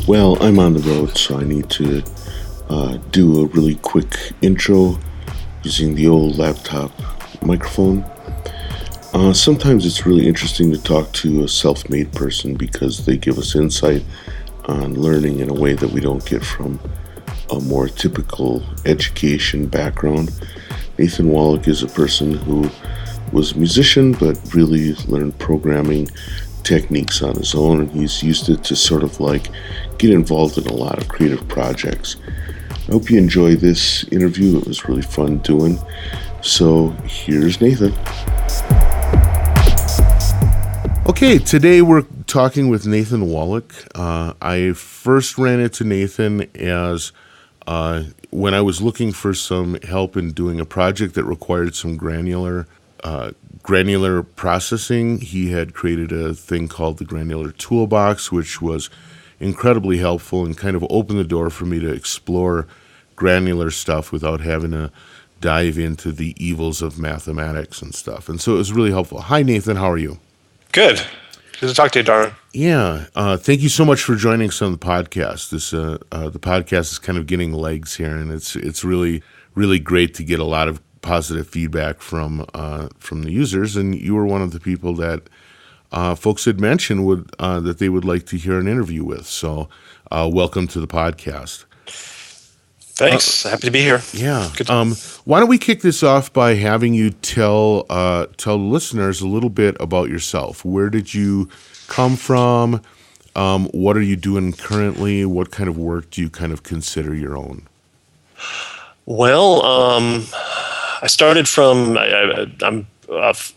Well, I'm on the road, so I need to do a really quick intro using the old laptop microphone. Sometimes it's really interesting to talk to a self-made person because they give us insight on learning in a way that we don't get from a more typical education background. Nathan Wolek is a person who was a musician but really learned programming techniques on his own, and he's used it to sort of like get involved in a lot of creative projects. I hope you enjoy this interview. It was really fun doing. So here's Nathan. Okay, today we're talking with Nathan Wolek. I first ran into Nathan as when I was looking for some help in doing a project that required some granular processing. He had created a thing called the Granular Toolbox, which was incredibly helpful and kind of opened the door for me to explore granular stuff without having to dive into the evils of mathematics and stuff. And so it was really helpful. Hi, Nathan. How are you? Good. Good to talk to you, Darren. Yeah. Thank you so much for joining us on the podcast. The podcast is kind of getting legs here, and it's really, really great to get a lot of positive feedback from the users. And you were one of the people that folks had mentioned that they would like to hear an interview with. So welcome to the podcast. Thanks. Happy to be here. Yeah. Why don't we kick this off by having you tell listeners a little bit about yourself? Where did you come from? What are you doing currently? What kind of work do you kind of consider your own? Well, I started from I'm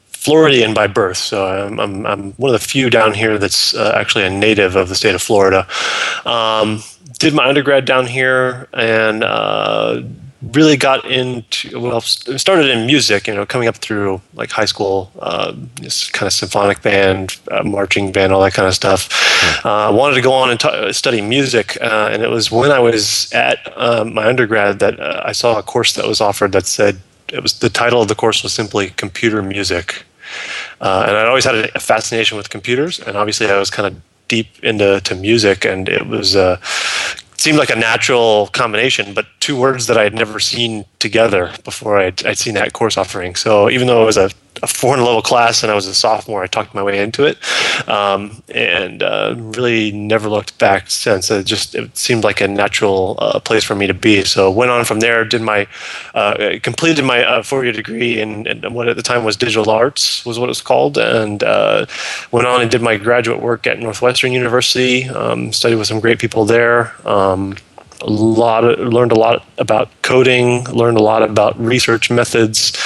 Floridian by birth, so I'm one of the few down here that's actually a native of the state of Florida. Did my undergrad down here and really got into, started in music, coming up through like high school, this kind of symphonic band, marching band, all that kind of stuff. Wanted to go on and study music, and it was when I was at my undergrad that I saw a course that was offered that said, the title of the course was simply computer music. And I'd always had a fascination with computers, and obviously I was kind of deep into music, and it was seemed like a natural combination, but two words that I had never seen together before I'd seen that course offering. So even though it was a foreign level class and I was a sophomore, I talked my way into it, and really never looked back since. It seemed like a natural place for me to be. So went on from there, completed my 4-year degree in what at the time was digital arts, was what it was called, and went on and did my graduate work at Northwestern University. Studied with some great people there. Learned a lot about coding, learned a lot about research methods,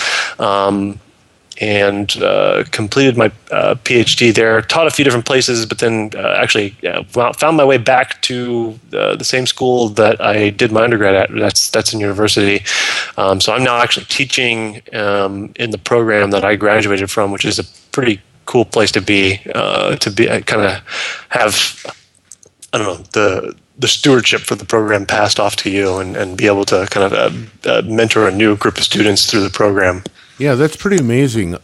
and completed my PhD there. Taught a few different places, but then found my way back to the same school that I did my undergrad at. That's in university. So I'm now actually teaching in the program that I graduated from, which is a pretty cool place to be. Kind of have, I don't know, the stewardship for the program passed off to you, and be able to kind of mentor a new group of students through the program. Yeah, that's pretty amazing.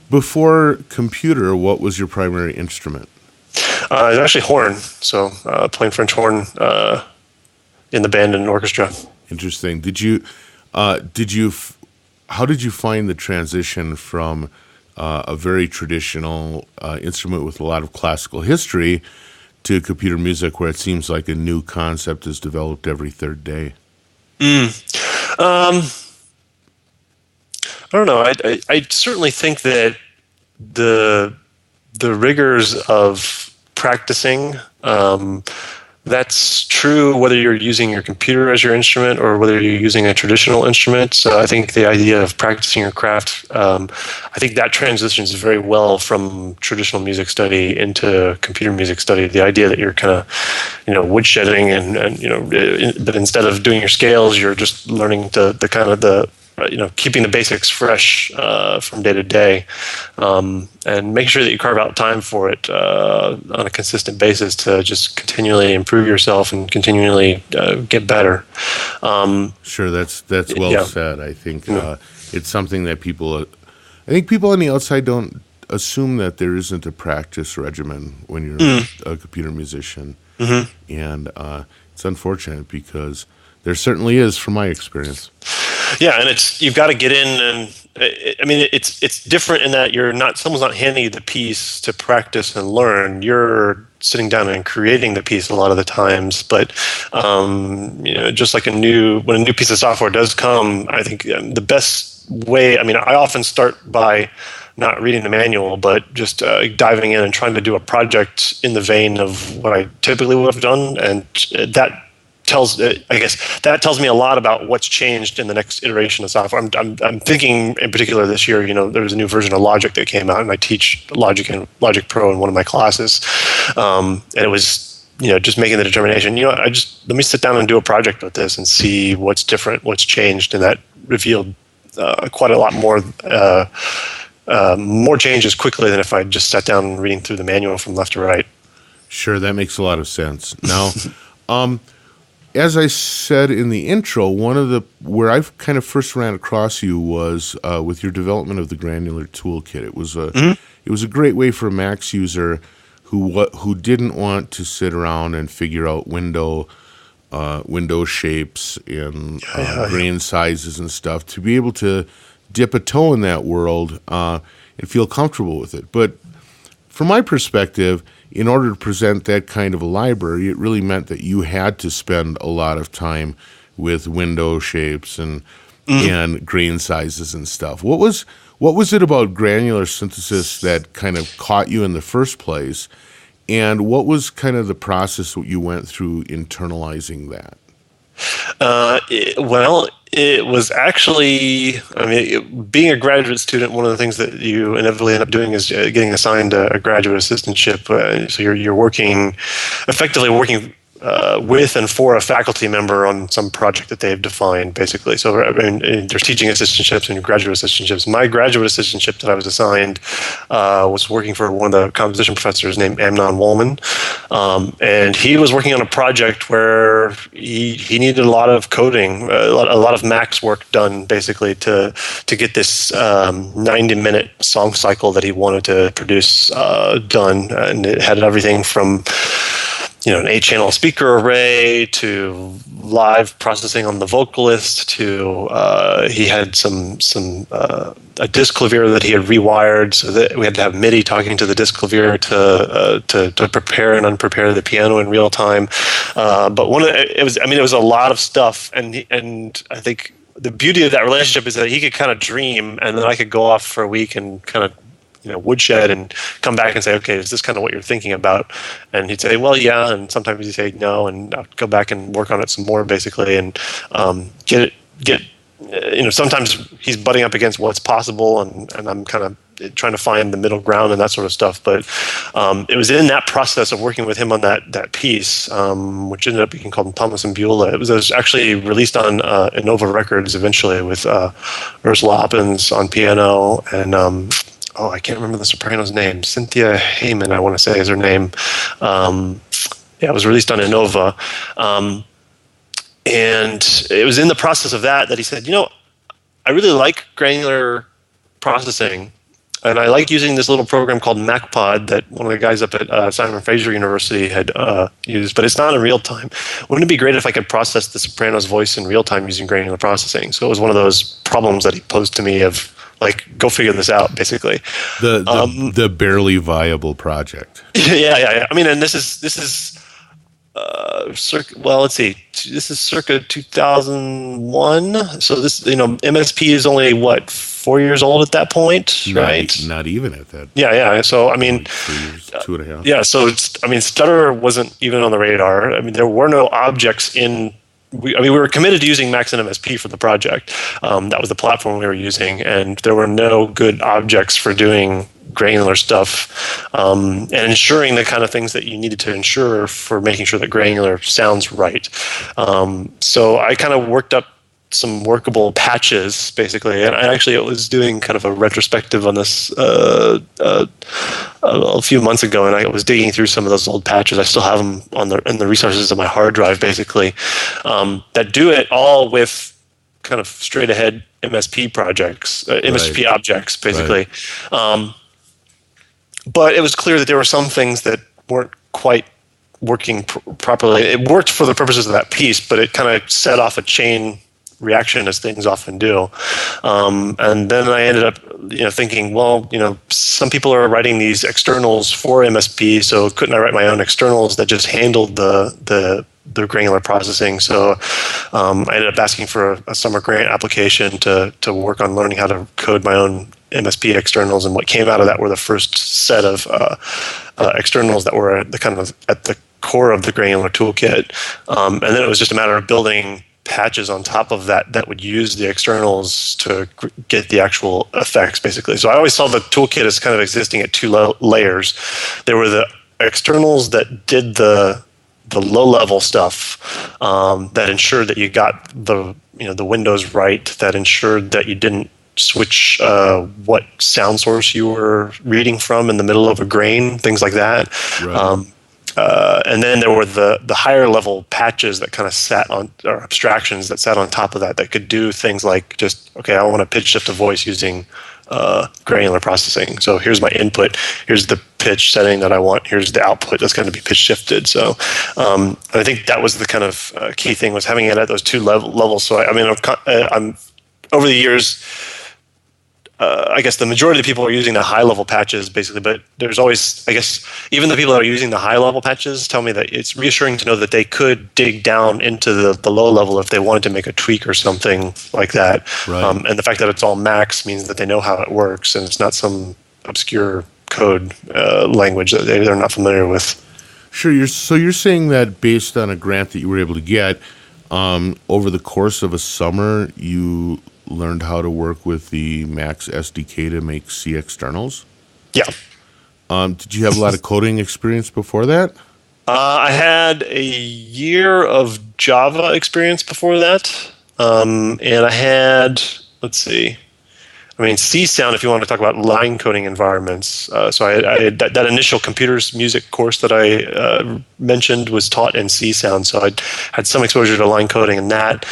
Before computer, what was your primary instrument? It was actually horn, so playing French horn in the band and orchestra. Interesting. How did you find the transition from a very traditional instrument with a lot of classical history to computer music, where it seems like a new concept is developed every third day? I don't know. I certainly think that the rigors of practicing, that's true whether you're using your computer as your instrument or whether you're using a traditional instrument. So I think the idea of practicing your craft, I think that transitions very well from traditional music study into computer music study. The idea that you're kind of, woodshedding and but instead of doing your scales, you're just learning keeping the basics fresh from day to day, and make sure that you carve out time for it on a consistent basis to just continually improve yourself and continually get better. Sure, that's well said. I think it's something that people on the outside don't assume that there isn't a practice regimen when you're a computer musician. And it's unfortunate because there certainly is, from my experience. Yeah, and you've got to get in, and it's different in that someone's not handing you the piece to practice and learn. You're sitting down and creating the piece a lot of the times. But just like when a new piece of software does come, I think the best way. I often start by not reading the manual, but just diving in and trying to do a project in the vein of what I typically would have done, and that tells me a lot about what's changed in the next iteration of software. I'm thinking in particular this year, there was a new version of Logic that came out, and I teach Logic and Logic Pro in one of my classes, and it was just making the determination. Let me sit down and do a project with this and see what's different, what's changed, and that revealed quite a lot more changes quickly than if I just sat down reading through the manual from left to right. Sure, that makes a lot of sense. Now, as I said in the intro, where I kind of first ran across you was with your development of the Granular Toolkit. It was a great way for a Max user who didn't want to sit around and figure out window shapes and grain sizes and stuff to be able to dip a toe in that world and feel comfortable with it. But from my perspective, in order to present that kind of a library, it really meant that you had to spend a lot of time with window shapes and grain sizes and stuff. What was it about Granular Synthesis that kind of caught you in the first place, and what was kind of the process that you went through internalizing that? It was actually, being a graduate student, one of the things that you inevitably end up doing is getting assigned a graduate assistantship. So you're effectively working with and for a faculty member on some project that they've defined, basically. So there's teaching assistantships and graduate assistantships. My graduate assistantship that I was assigned was working for one of the composition professors named Nathan Wolek, and he was working on a project where he needed a lot of coding, a lot of Max work done, basically, to get this 90-minute song cycle that he wanted to produce done, and it had everything from an 8-channel speaker array to live processing on the vocalist to he had a disc clavier that he had rewired so that we had to have MIDI talking to the disc clavier to prepare and unprepare the piano in real time. But it was a lot of stuff, and I think the beauty of that relationship is that he could kind of dream, and then I could go off for a week and kind of woodshed and come back and say, okay, is this kind of what you're thinking about? And he'd say, well, yeah. And sometimes he'd say no, and I'd go back and work on it some more, basically, and get sometimes he's butting up against what's possible, and I'm kind of trying to find the middle ground and that sort of stuff. But it was in that process of working with him on that piece, which ended up being called Thomas and Beulah. It was actually released on Innova Records eventually with Ursula Oppens on piano and I can't remember the soprano's name. Cynthia Heyman, I want to say, is her name. It was released on Innova. And it was in the process of that he said, I really like granular processing, and I like using this little program called MacPod that one of the guys up at Simon Fraser University had used, but it's not in real time. Wouldn't it be great if I could process the soprano's voice in real time using granular processing? So it was one of those problems that he posed to me of, go figure this out, basically. The barely viable project. Yeah. And this is let's see. This is circa 2001. So this, MSP is only 4 years old at that point, right? Not even at that. Yeah. So 3 years, 2.5. Yeah. So Stutter wasn't even on the radar. There were no objects in. We were committed to using Max and MSP for the project. That was the platform we were using, and there were no good objects for doing granular stuff and ensuring the kind of things that you needed to ensure for making sure that granular sounds right. So I kind of worked up some workable patches, basically, and I actually was doing kind of a retrospective on this a few months ago, and I was digging through some of those old patches. I still have them in the resources of my hard drive, basically, that do it all with kind of straight ahead MSP projects, MSP objects, basically. Right. But it was clear that there were some things that weren't quite working properly. It worked for the purposes of that piece, but it kind of set off a chain reaction, as things often do. And then I ended up, thinking, well, some people are writing these externals for MSP, so couldn't I write my own externals that just handled the granular processing? So I ended up asking for a summer grant application to work on learning how to code my own MSP externals, and what came out of that were the first set of externals that were at the core of the Granular Toolkit. And then it was just a matter of building patches on top of that would use the externals to get the actual effects, basically. So I always saw the toolkit as kind of existing at two layers. There were the externals that did the low-level stuff that ensured that you got the windows right, that ensured that you didn't switch what sound source you were reading from in the middle of a grain, things like that. Right. And then there were the higher level patches that kind of sat on, or abstractions that sat on top of that could do things like just, okay, I want to pitch shift a voice using granular processing. So here's my input, here's the pitch setting that I want, here's the output that's going to be pitch shifted. So I think that was the kind of key thing, was having it at those two levels. So I'm over the years, I guess the majority of the people are using the high-level patches, basically, but there's always, I guess, even the people that are using the high-level patches tell me that it's reassuring to know that they could dig down into the low level if they wanted to make a tweak or something like that. Right. And the fact that it's all Max means that they know how it works, and it's not some obscure code language that they're not familiar with. Sure. So you're saying that based on a grant that you were able to get, over the course of a summer, you learned how to work with the Max SDK to make C externals? Yeah. Did you have a lot of coding experience before that? I had a year of Java experience before that. And I had, C sound, if you want to talk about line coding environments. So I had that initial computers music course that I mentioned was taught in C sound. So I had some exposure to line coding in that.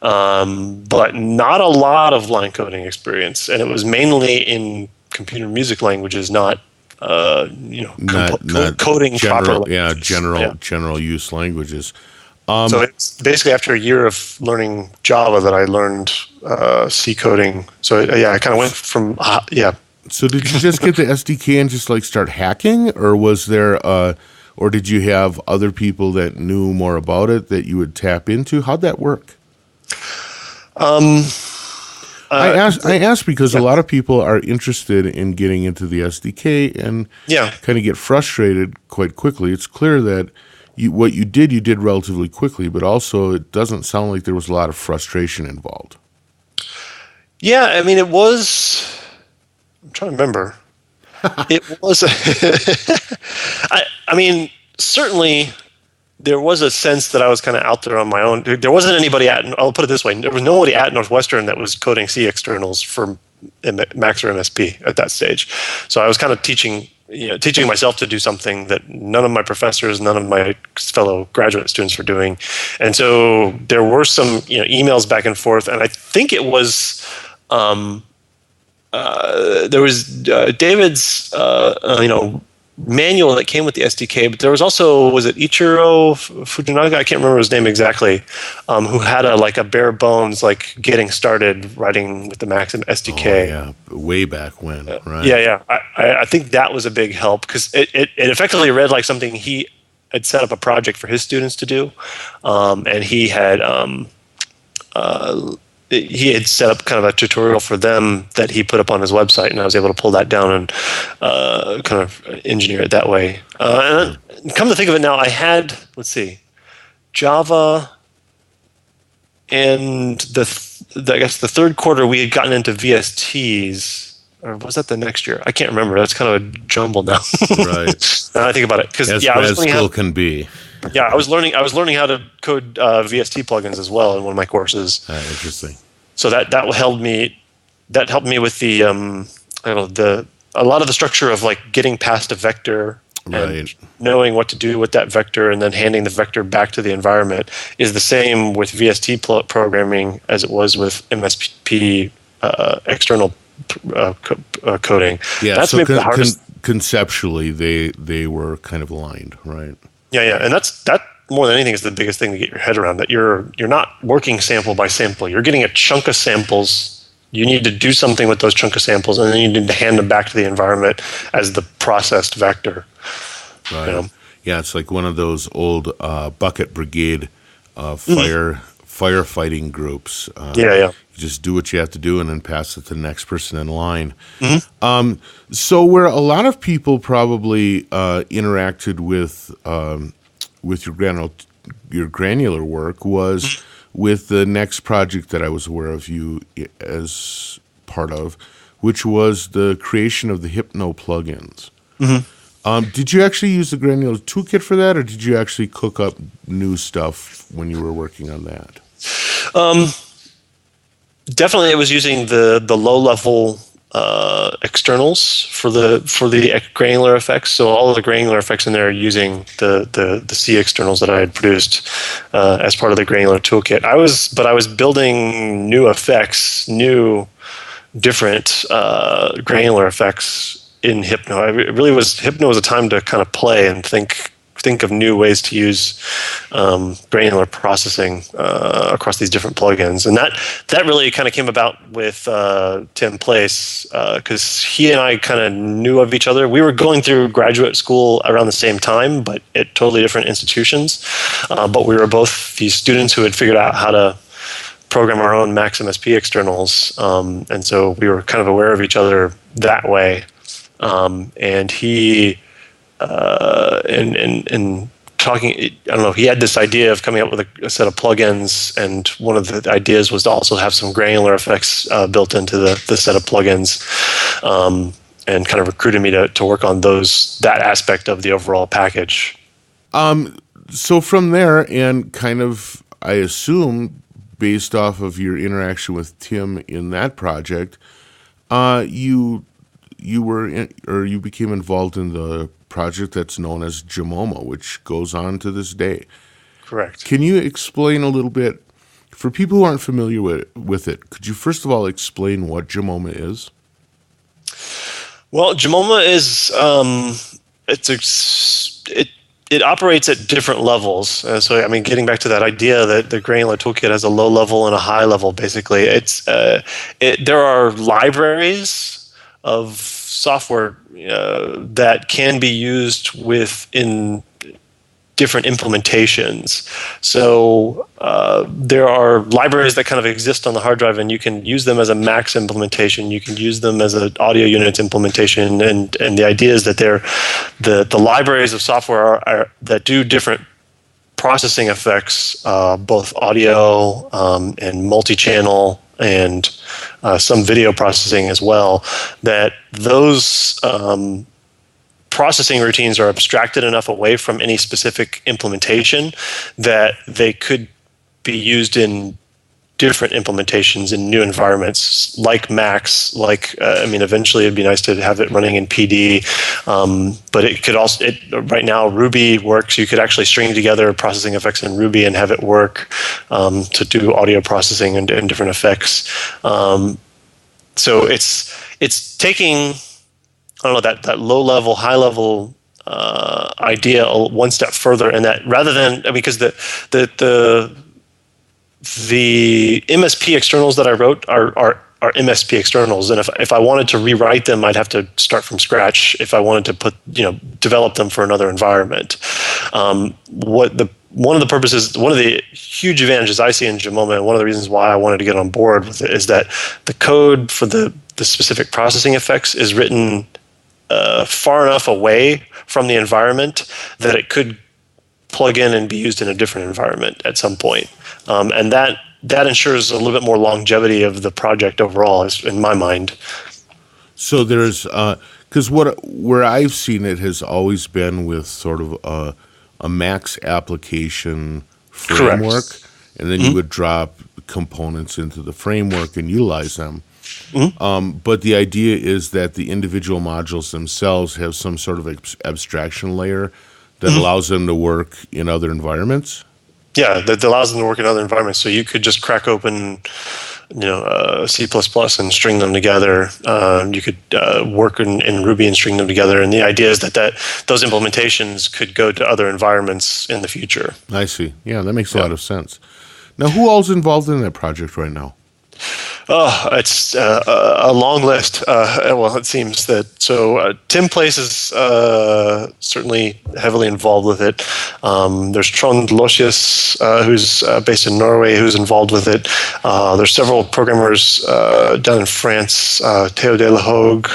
But not a lot of line coding experience, and it was mainly in computer music languages, not coding properly. Yeah, general use languages. So it's basically after a year of learning Java that I learned C coding. So I kind of went from So did you just get the SDK and just start hacking, or was there or did you have other people that knew more about it that you would tap into? How'd that work? I ask because a lot of people are interested in getting into the SDK and kind of get frustrated quite quickly. It's clear that what you did relatively quickly, but also it doesn't sound like there was a lot of frustration involved. Yeah, it was. I'm trying to remember. It was. Certainly. There was a sense that I was kind of out there on my own. There wasn't anybody I'll put it this way, there was nobody at Northwestern that was coding C externals for Max or MSP at that stage. So I was kind of teaching myself to do something that none of my professors, none of my fellow graduate students were doing. And so there were some emails back and forth, and I think it was there was David's manual that came with the SDK, but there was also, was it Ichiro Fujinaga? I can't remember his name exactly, who had a bare bones, getting started writing with the Max SDK. Oh, yeah, way back when, right? Yeah. I think that was a big help, because it effectively read like something he had set up a project for his students to do, and he had set up kind of a tutorial for them that he put up on his website, and I was able to pull that down and kind of engineer it that way. And come to think of it now, I had, Java, and I guess the third quarter we had gotten into VSTs, or was that the next year? I can't remember. That's kind of a jumble now. Right. Now I think about it, because as still can be. Yeah, I was learning how to code VST plugins as well in one of my courses. Interesting. So that helped me. That helped me with the a lot of the structure of getting past a vector, right, and knowing what to do with that vector, and then handing the vector back to the environment is the same with VST programming as it was with MSP external coding. Yeah, that's so maybe the hardest. Conceptually, they were kind of aligned, right? Yeah, and that more than anything is the biggest thing to get your head around. That you're not working sample by sample. You're getting a chunk of samples. You need to do something with those chunk of samples, and then you need to hand them back to the environment as the processed vector. Right. You know? Yeah, it's like one of those old bucket brigade firefighting groups. You just do what you have to do and then pass it to the next person in line. So where a lot of people probably interacted with your granular work was with the next project that I was aware of you as part of, which was the creation of the Hypno plugins. Did you actually use the Granular Toolkit for that, or did you actually cook up new stuff when you were working on that? Definitely, it was using the low-level externals for the granular effects. So all of the granular effects in there are using the C externals that I had produced as part of the Granular Toolkit. I was building new effects, new different granular effects in Hypno. Hypno was a time to kind of play and think of new ways to use granular processing across these different plugins. And that really kind of came about with Tim Place, because he and I kind of knew of each other. We were going through graduate school around the same time, but at totally different institutions. But we were both these students who had figured out how to program our own Max MSP externals. And so we were kind of aware of each other that way. And he... and talking, I don't know, he had this idea of coming up with a set of plugins, and one of the ideas was to also have some granular effects built into the set of plugins, and kind of recruited me to work on that aspect of the overall package. So from there, and kind of, I assume, based off of your interaction with Tim in that project, you became involved in the project that's known as JimOMA, which goes on to this day. Correct. Can you explain a little bit, for people who aren't familiar with it, could you first of all explain what JimOMA is? Well, JimOMA is it operates at different levels. So, I mean, getting back to that idea that the Granular Toolkit has a low level and a high level, basically, there are libraries of software that can be used within different implementations. So there are libraries that kind of exist on the hard drive, and you can use them as a Max implementation. You can use them as an audio units implementation, and the idea is that the libraries of software that do different processing effects, both audio and multi-channel, and some video processing as well, that those processing routines are abstracted enough away from any specific implementation that they could be used in different implementations in new environments, like Max. Eventually it'd be nice to have it running in PD, but it could also. Right now, Ruby works. You could actually string together processing effects in Ruby and have it work to do audio processing and different effects. So it's taking, I don't know, that low level, high level idea one step further, and that rather than, because the MSP externals that I wrote are MSP externals, and if I wanted to rewrite them, I'd have to start from scratch if I wanted to develop them for another environment. One of the huge advantages I see in JimOMA, and one of the reasons why I wanted to get on board with it, is that the code for the specific processing effects is written far enough away from the environment that it could plug in and be used in a different environment at some point. And that ensures a little bit more longevity of the project overall, in my mind. So there's, because where I've seen it has always been with sort of a Max application framework. Correct. And then you would drop components into the framework and utilize them. But the idea is that the individual modules themselves have some sort of abstraction layer that allows them to work in other environments. Yeah, that allows them to work in other environments. So you could just crack open C++ and string them together. You could work in Ruby and string them together. And the idea is that those implementations could go to other environments in the future. I see. Yeah, that makes a lot of sense. Now, who all's involved in that project right now? Oh, it's a long list. Well, it seems that. So Tim Place is certainly heavily involved with it. There's Trond Losius, who's based in Norway, who's involved with it. There's several programmers down in France, Theo de la Hogue,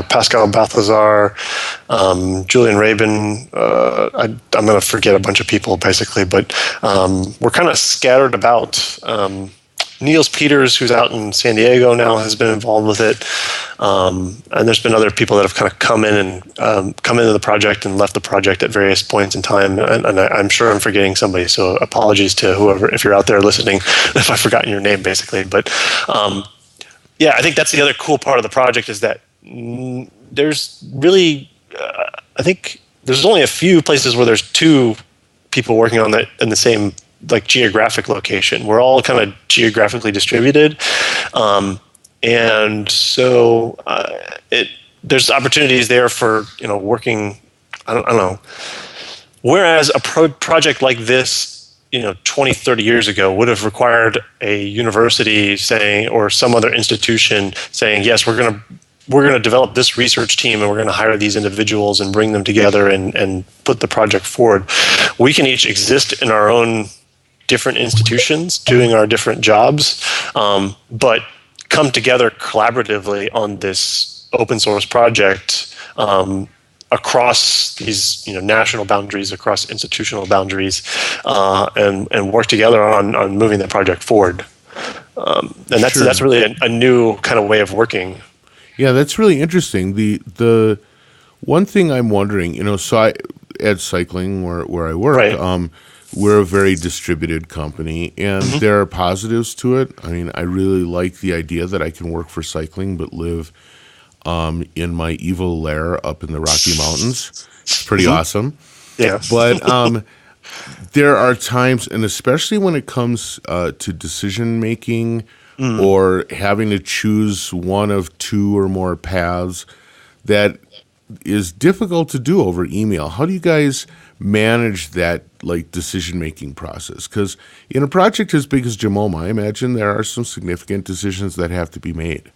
Pascal Balthazar, Julian Rabin. I'm going to forget a bunch of people, basically, but we're kind of scattered about. Niels Peters, who's out in San Diego now, has been involved with it, and there's been other people that have kind of come in and come into the project and left the project at various points in time. And I'm sure I'm forgetting somebody, so apologies to whoever if you're out there listening if I've forgotten your name, basically. But yeah, I think that's the other cool part of the project is that there's really I think there's only a few places where there's two people working on that in the same geographic location. We're all kind of geographically distributed, and so there's opportunities there for working. I don't know. Whereas a project like this, 20, 30 years ago would have required a university saying, or some other institution saying, yes, we're going to develop this research team and we're going to hire these individuals and bring them together and put the project forward. We can each exist in our own different institutions doing our different jobs, but come together collaboratively on this open source project across these national boundaries, across institutional boundaries, and work together on moving the project forward. And that's really a new kind of way of working. Yeah, that's really interesting. The one thing I'm wondering, so at Cycling where I work, right. We're a very distributed company, and there are positives to it. I mean, I really like the idea that I can work for Cycling but live in my evil lair up in the Rocky Mountains. It's pretty awesome. Yeah. But there are times, and especially when it comes to decision making or having to choose one of two or more paths, that is difficult to do over email. How do you guys manage that decision-making process? Because in a project as big as JimOMA, I imagine there are some significant decisions that have to be made.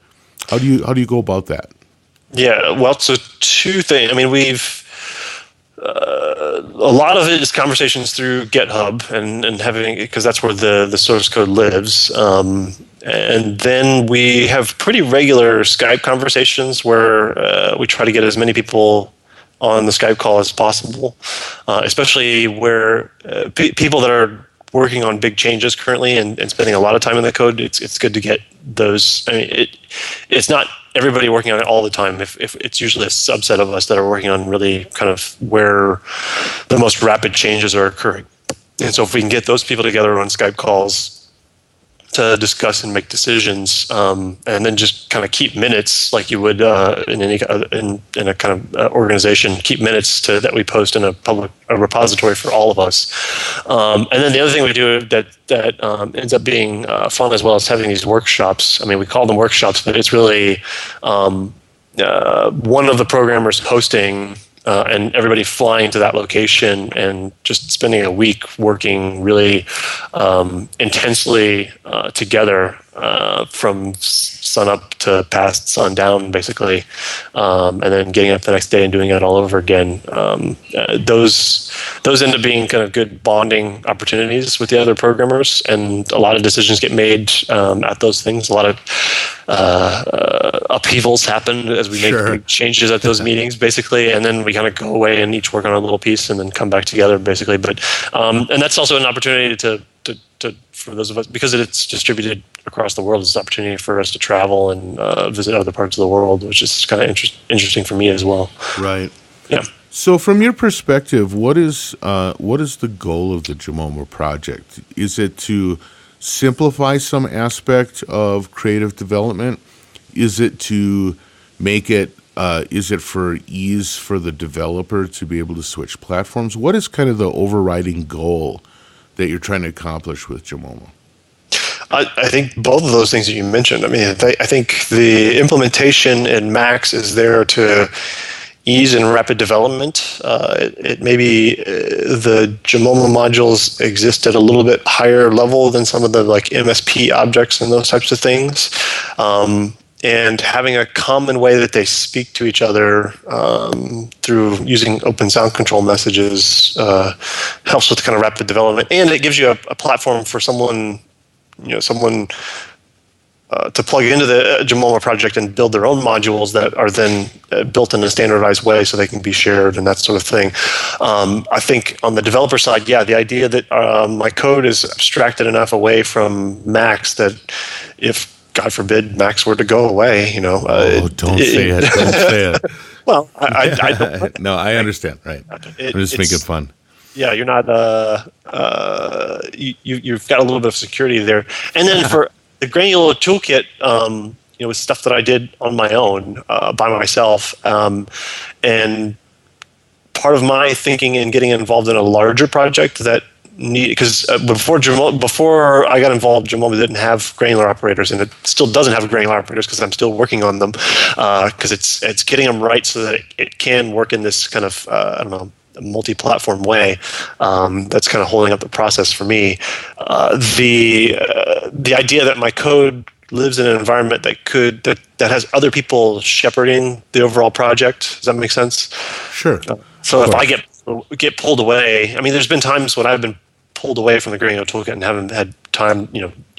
How do you go about that? Yeah, well, so two things. I mean, we've a lot of it is conversations through GitHub and having, because that's where the source code lives. And then we have pretty regular Skype conversations where we try to get as many people on the Skype call as possible, especially where people that are working on big changes currently and spending a lot of time in the code. It's good to get those. I mean, it's not everybody working on it all the time. If it's usually a subset of us that are working on really kind of where the most rapid changes are occurring. And so if we can get those people together on Skype calls to discuss and make decisions, and then just kind of keep minutes like you would in a kind of organization, keep minutes that we post in a repository for all of us. And then the other thing we do that ends up being fun as well is having these workshops. I mean, we call them workshops, but it's really one of the programmers hosting and everybody flying to that location and just spending a week working really intensely together from sun up to past sundown, basically, and then getting up the next day and doing it all over again. Those end up being kind of good bonding opportunities with the other programmers, and a lot of decisions get made at those things. A lot of upheavals happen as we make big changes at those meetings, basically, and then we kind of go away and each work on a little piece and then come back together, basically. But and that's also an opportunity to for those of us, because it's distributed across the world, it's an opportunity for us to travel and visit other parts of the world, which is kind of interesting for me as well. Right. Yeah. So from your perspective, what is the goal of the JimOMA project? Is it to simplify some aspect of creative development? Is it to make it, is it for ease for the developer to be able to switch platforms? What is kind of the overriding goal that you're trying to accomplish with JimOMA? I think both of those things that you mentioned. I mean, I think the implementation in Max is there to ease and rapid development. It maybe the JimOMA modules exist at a little bit higher level than some of the like MSP objects and those types of things. And having a common way that they speak to each other through using open sound control messages helps with kind of rapid development, and it gives you a platform for someone to plug into the JimOMA project and build their own modules that are then built in a standardized way so they can be shared and that sort of thing. I think on the developer side, the idea that my code is abstracted enough away from Max that if, God forbid, Max were to go away, don't say it. Don't say it. Well, I don't. No, I understand. Right. I'm just making fun. Yeah, you're not. You've got a little bit of security there, and then for the Granular Toolkit, was stuff that I did on my own by myself, and part of my thinking in getting involved in a larger project that. Because before I got involved, JimOMA didn't have granular operators, and it still doesn't have granular operators because I'm still working on them. Because it's getting them right so that it can work in this kind of multi-platform way. That's kind of holding up the process for me. The idea that my code lives in an environment that has other people shepherding the overall project. Does that make sense? Sure. So if I get pulled away, I mean, there's been times when I've been pulled away from the Granular Toolkit and haven't had time,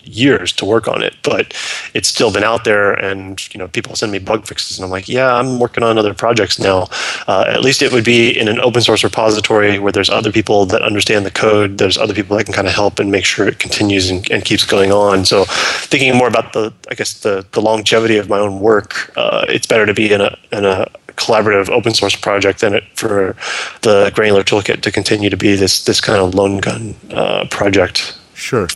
years to work on it, but it's still been out there, and people send me bug fixes, and I'm like, I'm working on other projects now. At least it would be in an open source repository where there's other people that understand the code. There's other people that can kind of help and make sure it continues and keeps going on. So thinking more about the longevity of my own work, it's better to be in a collaborative open source project than it for the Granular Toolkit to continue to be this kind of lone gun project. Sure.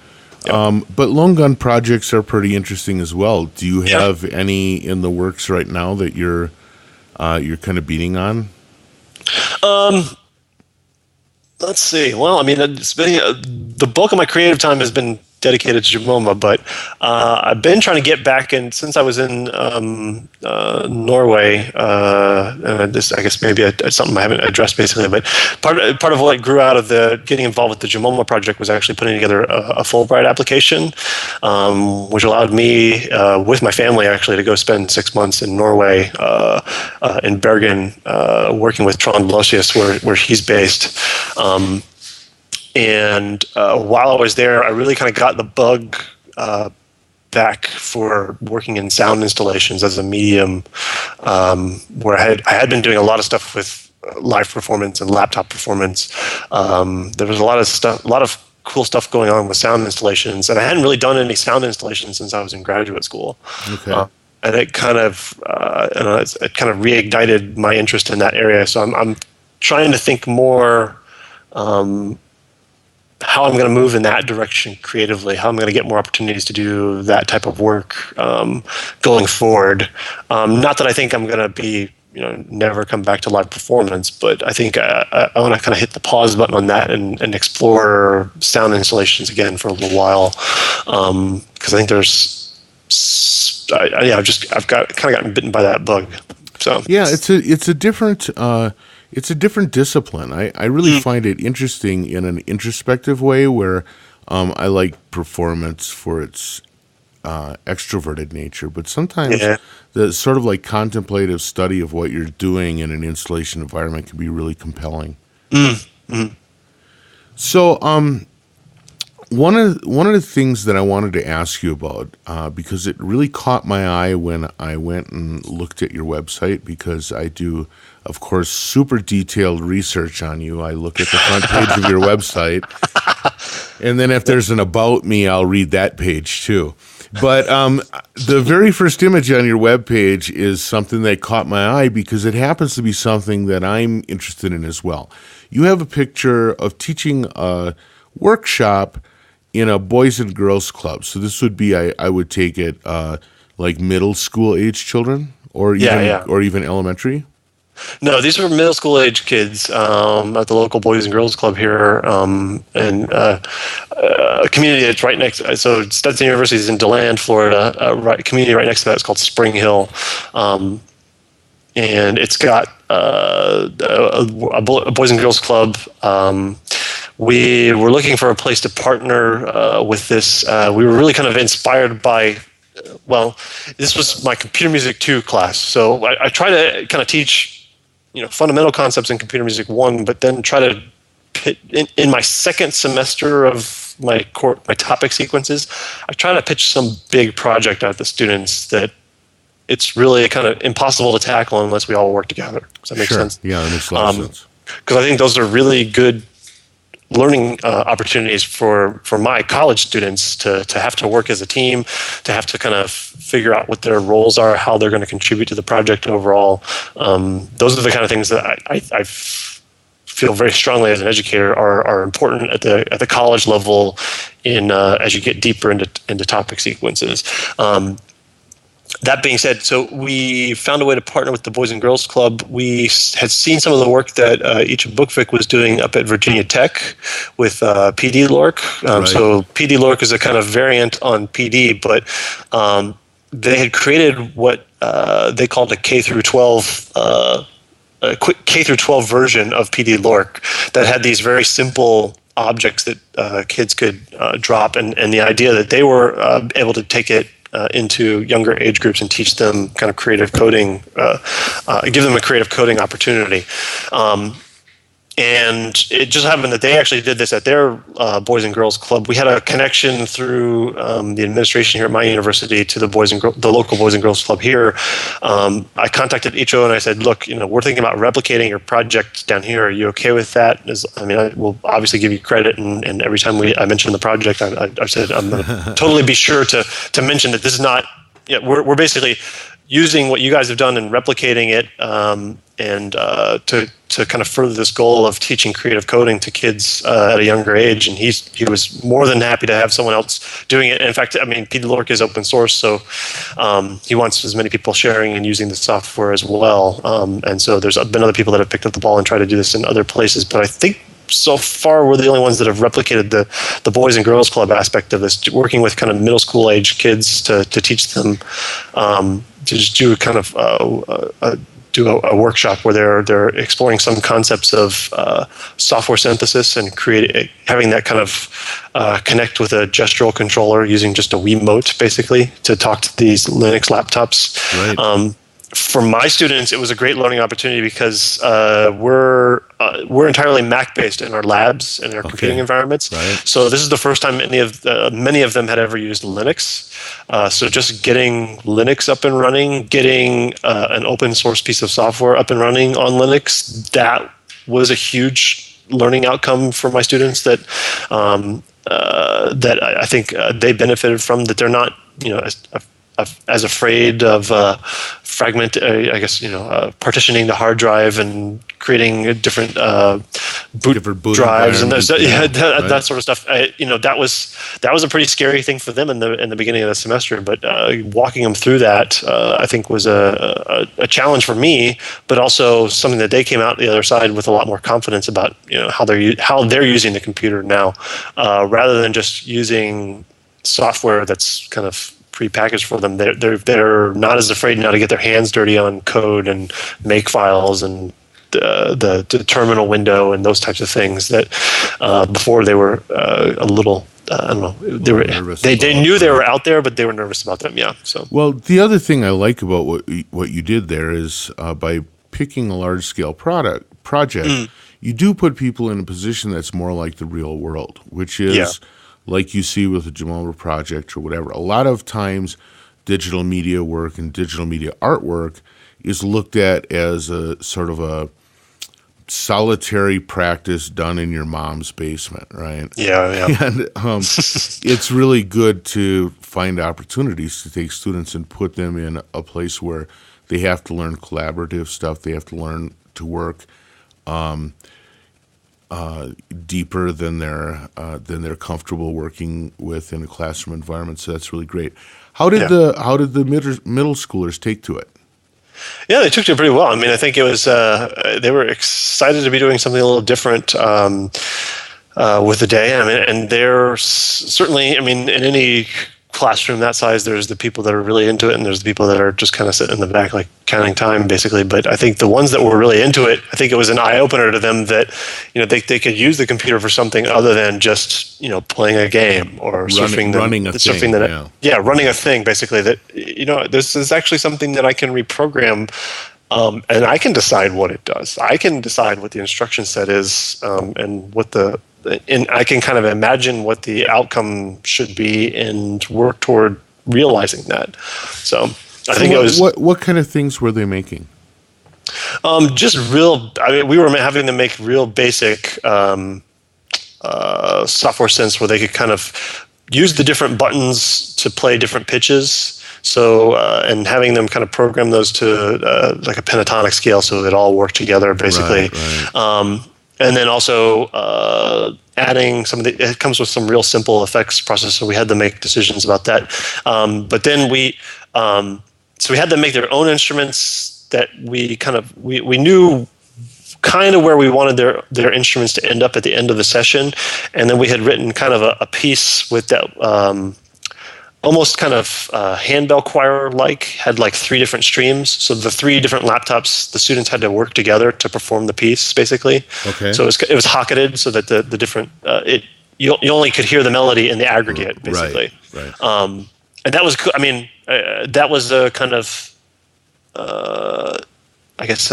But lone gun projects are pretty interesting as well. Do you have any in the works right now that you're kind of beating on? Let's see. Well, I mean, it's been the bulk of my creative time has been dedicated to JimOMA, but I've been trying to get back in since I was in Norway. This, I guess, maybe something I haven't addressed basically. But part of what grew out of the getting involved with the JimOMA project was actually putting together a Fulbright application, which allowed me with my family actually to go spend 6 months in Norway, in Bergen, working with Trond Losius, where he's based. And while I was there, I really kind of got the bug back for working in sound installations as a medium, where I had been doing a lot of stuff with live performance and laptop performance. There was a lot of cool stuff going on with sound installations, and I hadn't really done any sound installations since I was in graduate school. Okay. And it kind of reignited my interest in that area. So I'm trying to think more. How I'm going to move in that direction creatively, how I'm going to get more opportunities to do that type of work going forward. Not that I think I'm going to be, never come back to live performance, but I think I want to kind of hit the pause button on that and explore sound installations again for a little while. Because I think I've gotten bitten by that bug. So yeah, it's a different discipline. I really find it interesting in an introspective way where I like performance for its extroverted nature, but sometimes the sort of like contemplative study of what you're doing in an installation environment can be really compelling. Mm-hmm. So one of the things that I wanted to ask you about, because it really caught my eye when I went and looked at your website, because I do, of course, super detailed research on you. I look at the front page of your website, and then if there's an about me, I'll read that page too. But the very first image on your webpage is something that caught my eye because it happens to be something that I'm interested in as well. You have a picture of teaching a workshop in a boys and girls club. So this would be, I would take it, like middle school age children, or even elementary. No, these were middle school age kids at the local Boys and Girls Club here, and a community that's right next. So Stetson University is in DeLand, Florida. Community right next to that is called Spring Hill, and it's got a Boys and Girls Club. We were looking for a place to partner with this. We were really kind of inspired by. Well, this was my Computer Music 2 class, so I try to kind of teach fundamental concepts in Computer Music 1, but then try to in my second semester of my topic sequences, I try to pitch some big project at the students that it's really kind of impossible to tackle unless we all work together. Does that make sense? Yeah, that makes a lot of sense. Because I think those are really good learning opportunities for my college students to have to work as a team, to have to kind of figure out what their roles are, how they're going to contribute to the project overall. Those are the kind of things that I feel very strongly as an educator are important at the college level as you get deeper into topic sequences. That being said, so we found a way to partner with the Boys and Girls Club. We had seen some of the work that each Bookvic was doing up at Virginia Tech with PD LORC. Right. So PD LORC is a kind of variant on PD, but they had created what they called a K through 12 a quick K through 12 version of PD LORC that had these very simple objects that kids could drop, and the idea that they were able to take it into younger age groups and teach them kind of creative coding, give them a creative coding opportunity. And it just happened that they actually did this at their Boys and Girls Club. We had a connection through the administration here at my university to the local Boys and Girls Club here. I contacted HO and I said, "Look, we're thinking about replicating your project down here. Are you okay with that?" I will obviously give you credit, and every time I mention the project, I said I'm going to totally be sure to mention that this is not. We're basically using what you guys have done and replicating it, and to kind of further this goal of teaching creative coding to kids at a younger age. And he was more than happy to have someone else doing it. And in fact, PD LORC is open source, so he wants as many people sharing and using the software as well. And so there's been other people that have picked up the ball and tried to do this in other places. But I think so far we're the only ones that have replicated the Boys and Girls Club aspect of this, working with kind of middle school age kids to teach them to just do kind of do a workshop where they're exploring some concepts of software synthesis and having that kind of connect with a gestural controller using just a Wiimote basically to talk to these Linux laptops. Right. For my students, it was a great learning opportunity because we're entirely Mac based in our labs and our computing environments. Right. So this is the first time many of them had ever used Linux. So just getting Linux up and running, getting an open source piece of software up and running on Linux, that was a huge learning outcome for my students that I think they benefited from. That they're not as afraid of partitioning the hard drive and creating different boot drives and that sort of stuff. That was a pretty scary thing for them in the beginning of the semester. But walking them through that, I think, was a challenge for me, but also something that they came out the other side with a lot more confidence about how they're using the computer now, rather than just using software that's kind of prepackaged for them. They're not as afraid now to get their hands dirty on code and make files and the terminal window and those types of things that before they were a little I don't know, they knew they were out there, but they were nervous about them. Yeah. So well, the other thing I like about what you did there is by picking a large scale project, you do put people in a position that's more like the real world, which is like you see with the JimOMA project or whatever. A lot of times digital media work and digital media artwork is looked at as a sort of a solitary practice done in your mom's basement, right? Yeah. And it's really good to find opportunities to take students and put them in a place where they have to learn collaborative stuff. They have to learn to work deeper than they're comfortable working with in a classroom environment. So that's really great. How did the middle schoolers take to it? Yeah, they took to it pretty well. I mean, I think it was they were excited to be doing something a little different with the day. I mean, and they're certainly, I mean, in any classroom that size, there's the people that are really into it, and there's the people that are just kind of sitting in the back, like counting time, basically. But I think the ones that were really into it, I think it was an eye opener to them that, you know, they could use the computer for something other than just, you know, playing a game or running a thing, basically. That, you know, this is actually something that I can reprogram. And I can decide what it does. I can decide what the instruction set is, and I can kind of imagine what the outcome should be and work toward realizing that. So I think it was. What kind of things were they making? Just real. I mean, we were having them make real basic software sense where they could kind of use the different buttons to play different pitches. So, and having them kind of program those to like a pentatonic scale so it all work together, basically. Right. And then also adding it comes with some real simple effects process. So we had them make decisions about that. But then so we had them make their own instruments that we knew kind of where we wanted their instruments to end up at the end of the session. And then we had written kind of a piece with that, almost kind of handbell choir-like, had like 3 different streams. So the 3 different laptops, the students had to work together to perform the piece, basically. Okay. So it was hocketed so that the different you only could hear the melody in the aggregate, basically. Right. And that was, I mean, that was a kind of, I guess,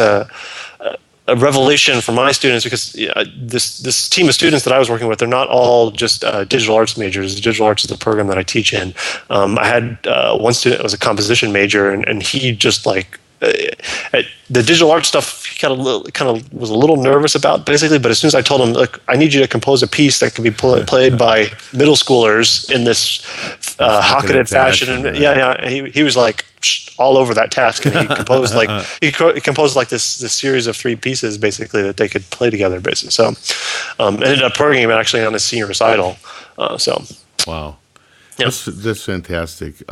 a revelation for my students, because this team of students that I was working with, they're not all just digital arts majors. Digital arts is the program that I teach in. I had one student that was a composition major, and he just like the digital art stuff, he kind of was a little nervous about, basically. But as soon as I told him, look, I need you to compose a piece that can be played by middle schoolers in this hocketed fashion, and he was like all over that task, and he composed like this series of 3 pieces, basically, that they could play together, basically. So ended up programming it actually on his senior recital. Wow, yeah. That's fantastic.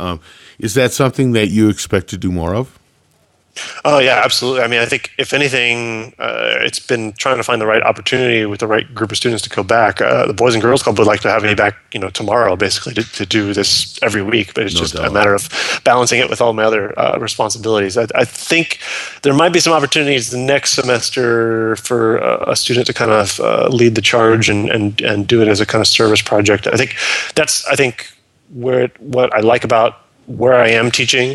Is that something that you expect to do more of? Oh yeah, absolutely. I mean, I think if anything, it's been trying to find the right opportunity with the right group of students to go back. The Boys and Girls Club would like to have me back, you know, tomorrow, basically, to do this every week. But it's a matter of balancing it with all my other responsibilities. I think there might be some opportunities the next semester for a student to kind of lead the charge and do it as a kind of service project. I think that's what I like about where I am teaching.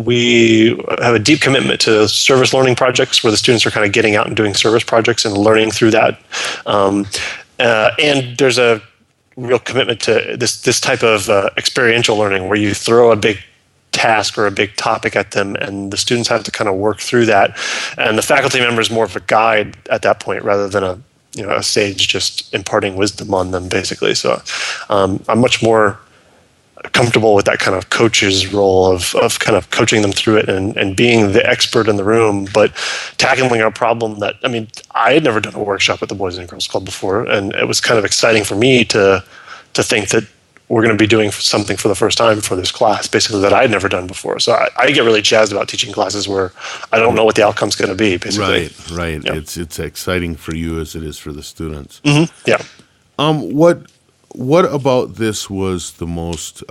We have a deep commitment to service learning projects where the students are kind of getting out and doing service projects and learning through that. And there's a real commitment to this type of experiential learning where you throw a big task or a big topic at them, and the students have to kind of work through that. And the faculty member is more of a guide at that point rather than a sage just imparting wisdom on them, basically. So I'm much more comfortable with that kind of coach's role of kind of coaching them through it and being the expert in the room, but tackling a problem that, I mean, I had never done a workshop at the Boys and Girls Club before, and it was kind of exciting for me to think that we're going to be doing something for the first time for this class, basically, that I'd never done before. So I get really jazzed about teaching classes where I don't know what the outcome's going to be, basically. Right. Yeah. It's exciting for you as it is for the students. Mm-hmm. Yeah. What about this was the most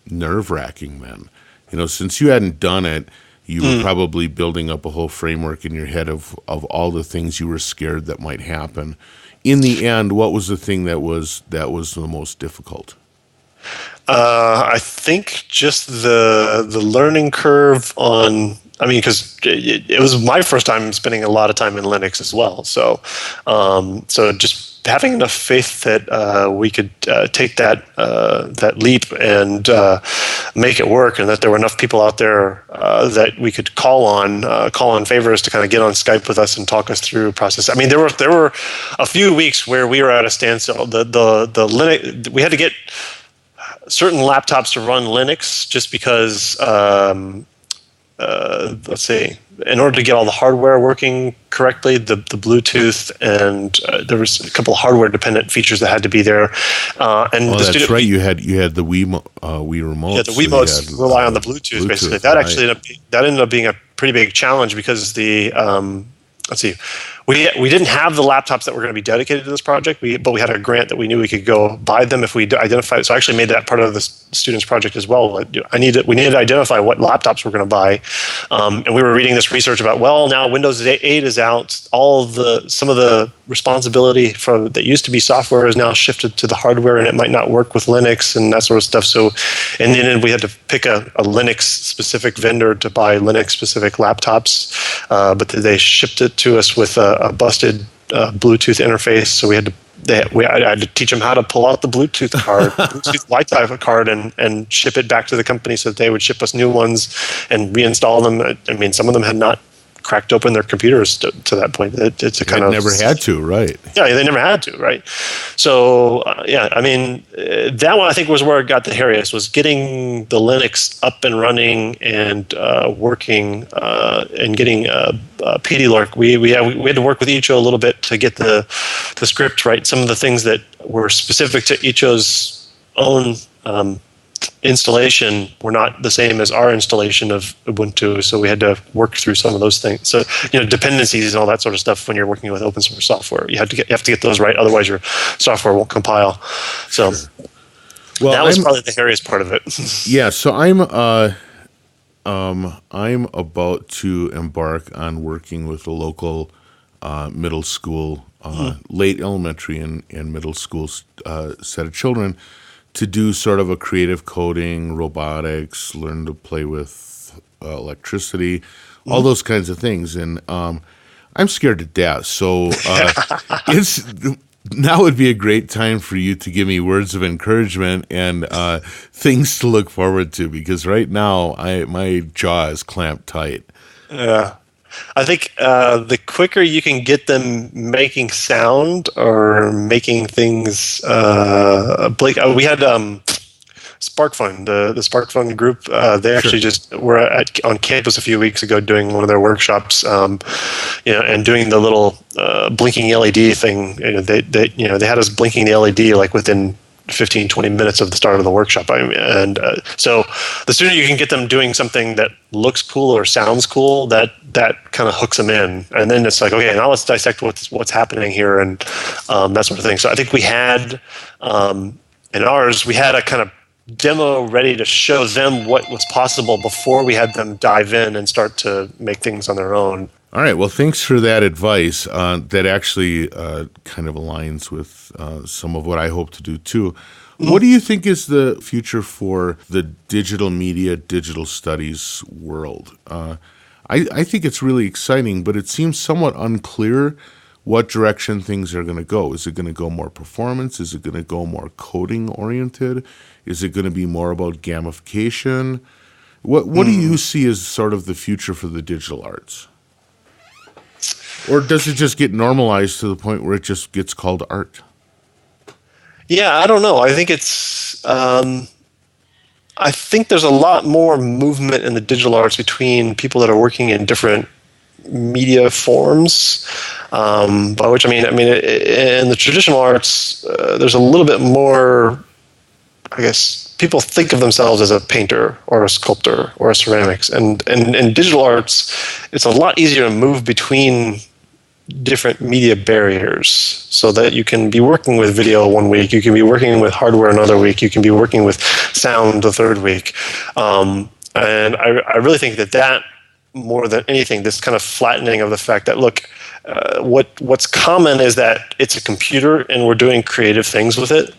nerve-wracking, then? You know, since you hadn't done it, you were probably building up a whole framework in your head of all the things you were scared that might happen. In the end, what was the thing that was the most difficult? I think just the learning curve on. I mean, because it was my first time spending a lot of time in Linux as well. So just having enough faith that we could take that leap and make it work, and that there were enough people out there that we could call on favors to kind of get on Skype with us and talk us through a process. I mean, there were a few weeks where we were at a standstill. The Linux, we had to get certain laptops to run Linux just because. Let's see, in order to get all the hardware working correctly, the Bluetooth, and there was a couple of hardware dependent features that had to be there. And that's right. You had the Wii remote. Yeah, the Wiimotes rely on the Bluetooth basically. That actually ended up being a pretty big challenge because the let's see. We didn't have the laptops that were going to be dedicated to this project, but we had a grant that we knew we could go buy them if we identified. So I actually made that part of the students' project as well. We needed to identify what laptops we're going to buy, and we were reading this research about now Windows 8 is out. Some of the responsibility from that used to be software is now shifted to the hardware, and it might not work with Linux and that sort of stuff. So, and then we had to pick a Linux specific vendor to buy Linux specific laptops, but they shipped it to us with a busted Bluetooth interface, so I had to teach them how to pull out the Bluetooth card, Bluetooth Wi-Fi card, and ship it back to the company so that they would ship us new ones and reinstall them. I mean, some of them had not cracked open their computers to that point. It's a kind of never had to, right? Yeah, they never had to, right? So I mean, that one I think was where it got the hairiest, was getting the Linux up and running and working and getting PDLurk. We had to work with Icho a little bit to get the script right. Some of the things that were specific to Icho's own installation were not the same as our installation of Ubuntu, so we had to work through some of those things. So, dependencies and all that sort of stuff when you're working with open source software, you have to get those right, otherwise your software won't compile. So, that was probably the hairiest part of it. Yeah, so I'm about to embark on working with a local middle school, late elementary and middle school set of children to do sort of a creative coding, robotics, learn to play with electricity, all those kinds of things. And I'm scared to death. So now would be a great time for you to give me words of encouragement and things to look forward to, because right now my jaw is clamped tight. Yeah. I think the quicker you can get them making sound or making things, we had SparkFun, the SparkFun group. They actually just were on campus a few weeks ago doing one of their workshops, and doing the little blinking LED thing. They had us blinking the LED like within 15, 20 minutes of the start of the workshop. So the sooner you can get them doing something that looks cool or sounds cool, that kind of hooks them in. And then it's like, okay, now let's dissect what's happening here and that sort of thing. So I think we had, in ours, we had a kind of demo ready to show them what was possible before we had them dive in and start to make things on their own. All right. Well, thanks for that advice. That actually kind of aligns with some of what I hope to do too. What do you think is the future for the digital media, digital studies world? I think it's really exciting, but it seems somewhat unclear what direction things are going to go. Is it going to go more performance? Is it going to go more coding oriented? Is it going to be more about gamification? What do you see as sort of the future for the digital arts? Or does it just get normalized to the point where it just gets called art? Yeah, I don't know. I think it's. I think there's a lot more movement in the digital arts between people that are working in different media forms. By which I mean, in the traditional arts, there's a little bit more. I guess people think of themselves as a painter or a sculptor or a ceramics, and in digital arts, it's a lot easier to move between different media barriers, so that you can be working with video one week, you can be working with hardware another week, you can be working with sound the third week, and I really think that more than anything, this kind of flattening of the fact that look, what's common is that it's a computer and we're doing creative things with it.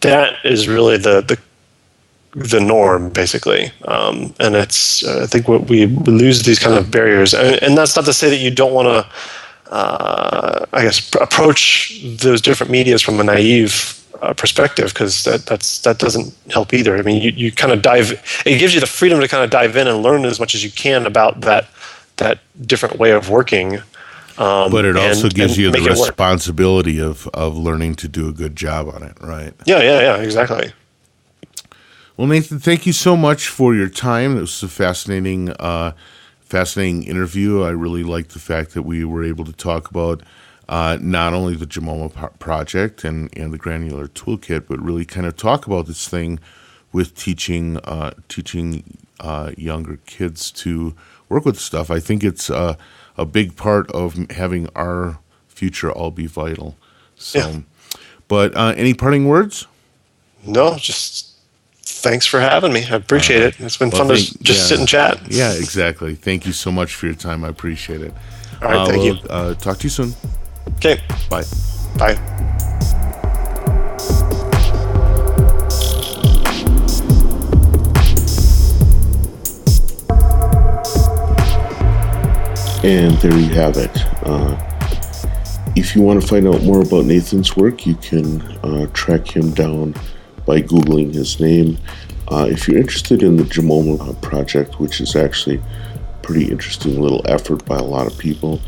That is really the norm, basically, and it's I think what we lose these kind of barriers, and that's not to say that you don't want to, I guess, approach those different medias from a naive perspective, because that doesn't help either. I mean, you kind of it gives you the freedom to kind of dive in and learn as much as you can about that different way of working. But it also gives you the responsibility of learning to do a good job on it, right? Yeah, exactly. Well, Nathan, thank you so much for your time. It was a fascinating fascinating interview. I really liked the fact that we were able to talk about not only the JimOMA project and the Granular Toolkit, but really kind of talk about this thing with teaching younger kids to work with stuff. I think it's a big part of having our future all be vital. So, but any parting words? No, just thanks for having me. I appreciate it. It's been fun to just sit and chat. Yeah, exactly. Thank you so much for your time. I appreciate it. All right, thank you. Talk to you soon. Okay. Bye. Bye. And there you have it. If you want to find out more about Nathan's work, you can track him down by Googling his name. If you're interested in the JimOMA project, which is actually a pretty interesting little effort by a lot of people,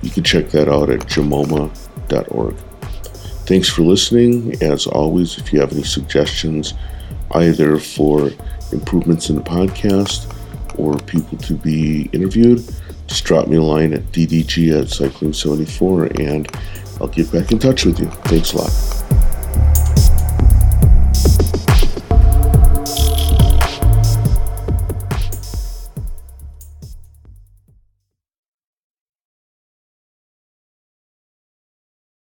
you can check that out at JimOMA.org. Thanks for listening. As always, if you have any suggestions, either for improvements in the podcast or people to be interviewed, just drop me a line at ddg@cycling74 and I'll get back in touch with you. Thanks a lot.